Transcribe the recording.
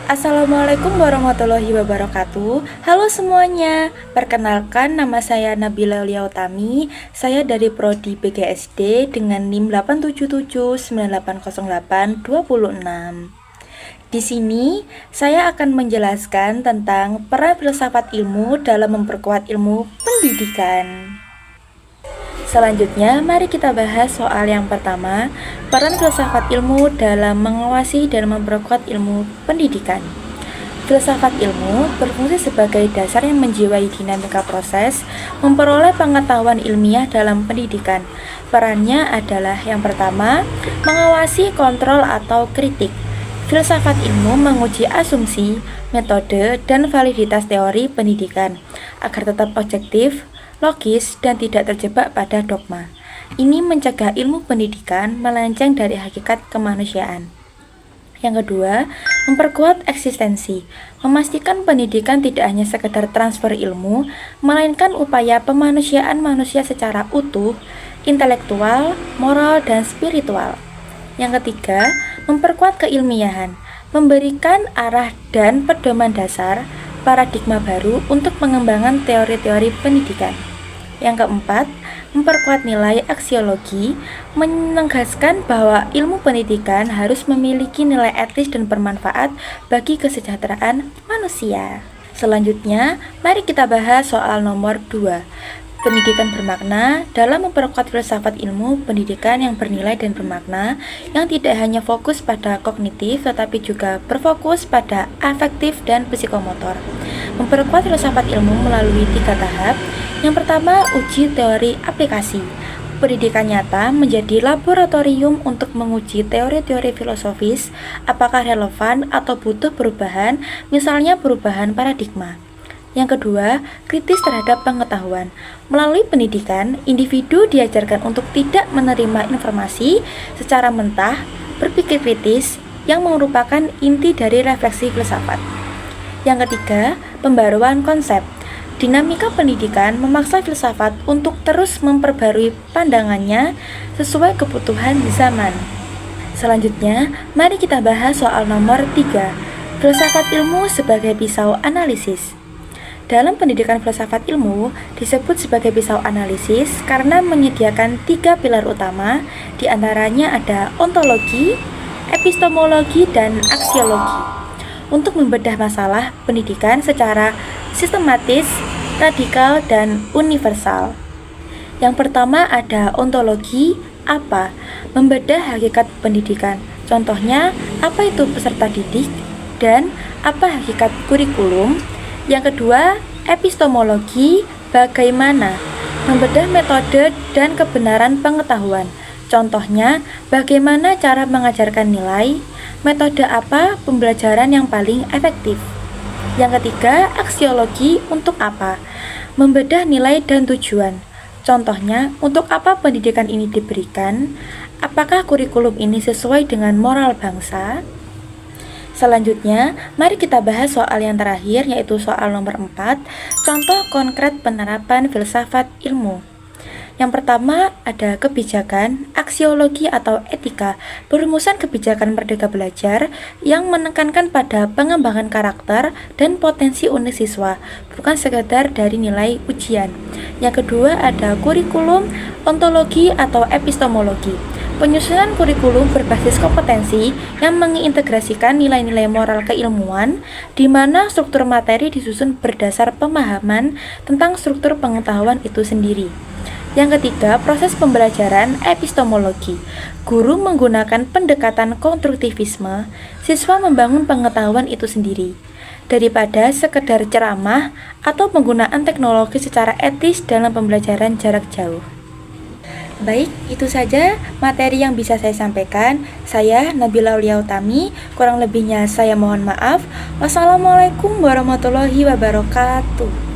Assalamualaikum warahmatullahi wabarakatuh. Halo semuanya, perkenalkan nama saya Nabila Liautami. Saya dari Prodi PGSD dengan NIM 877980826. Di sini saya akan menjelaskan tentang peran filsafat ilmu dalam memperkuat ilmu pendidikan. Selanjutnya, mari kita bahas soal yang pertama, peran filsafat ilmu dalam mengawasi dan memperkuat ilmu pendidikan. Filsafat ilmu berfungsi sebagai dasar yang menjiwai dinamika proses memperoleh pengetahuan ilmiah dalam pendidikan. Perannya adalah yang pertama, mengawasi, kontrol, atau kritik. Filsafat ilmu menguji asumsi, metode, dan validitas teori pendidikan agar tetap objektif, logis, dan tidak terjebak pada dogma. Ini mencegah ilmu pendidikan melenceng dari hakikat kemanusiaan. Yang kedua, memperkuat eksistensi, memastikan pendidikan tidak hanya sekedar transfer ilmu, melainkan upaya pemanusiaan manusia secara utuh, intelektual, moral, dan spiritual. Yang ketiga, memperkuat keilmiahan, memberikan arah dan pedoman dasar paradigma baru untuk pengembangan teori-teori pendidikan. Yang keempat, memperkuat nilai aksiologi, menegaskan bahwa ilmu pendidikan harus memiliki nilai etis dan bermanfaat bagi kesejahteraan manusia. Selanjutnya, mari kita bahas soal nomor 2. Pendidikan bermakna dalam memperkuat filsafat ilmu pendidikan yang bernilai dan bermakna, yang tidak hanya fokus pada kognitif tetapi juga berfokus pada afektif dan psikomotor. Memperkuat filsafat ilmu melalui 3 tahap. Yang pertama, uji teori aplikasi. Pendidikan nyata menjadi laboratorium untuk menguji teori-teori filosofis apakah relevan atau butuh perubahan, misalnya perubahan paradigma. Yang kedua, kritis terhadap pengetahuan. Melalui pendidikan, individu diajarkan untuk tidak menerima informasi secara mentah, berpikir kritis, yang merupakan inti dari refleksi filsafat. Yang ketiga, pembaruan konsep. Dinamika pendidikan memaksa filsafat untuk terus memperbarui pandangannya sesuai kebutuhan zaman. Selanjutnya, mari kita bahas soal nomor 3, filsafat ilmu sebagai pisau analisis. Dalam pendidikan filsafat ilmu disebut sebagai pisau analisis karena menyediakan 3 pilar utama, diantaranya ada ontologi, epistemologi, dan aksiologi. Untuk membedah masalah pendidikan secara sistematis, radikal, dan universal. Yang pertama ada ontologi, apa? Membedah hakikat pendidikan. Contohnya, apa itu peserta didik dan apa hakikat kurikulum. Yang kedua, epistemologi, bagaimana? Membedah metode dan kebenaran pengetahuan. Contohnya, bagaimana cara mengajarkan nilai, metode apa pembelajaran yang paling efektif. Yang ketiga, aksiologi, untuk apa? Membedah nilai dan tujuan. Contohnya, untuk apa pendidikan ini diberikan? Apakah kurikulum ini sesuai dengan moral bangsa? Selanjutnya, mari kita bahas soal yang terakhir, yaitu soal nomor 4, contoh konkret penerapan filsafat ilmu. Yang pertama ada kebijakan, aksiologi atau etika, perumusan kebijakan merdeka belajar yang menekankan pada pengembangan karakter dan potensi unik siswa, bukan sekedar dari nilai ujian. Yang kedua ada kurikulum, ontologi atau epistemologi, penyusunan kurikulum berbasis kompetensi yang mengintegrasikan nilai-nilai moral keilmuan, di mana struktur materi disusun berdasar pemahaman tentang struktur pengetahuan itu sendiri. Yang ketiga, proses pembelajaran epistemologi. Guru menggunakan pendekatan konstruktivisme, siswa membangun pengetahuan itu sendiri, daripada sekedar ceramah atau penggunaan teknologi secara etis dalam pembelajaran jarak jauh. Baik, itu saja materi yang bisa saya sampaikan. Saya Nabila Liautami, kurang lebihnya saya mohon maaf. Wassalamualaikum warahmatullahi wabarakatuh.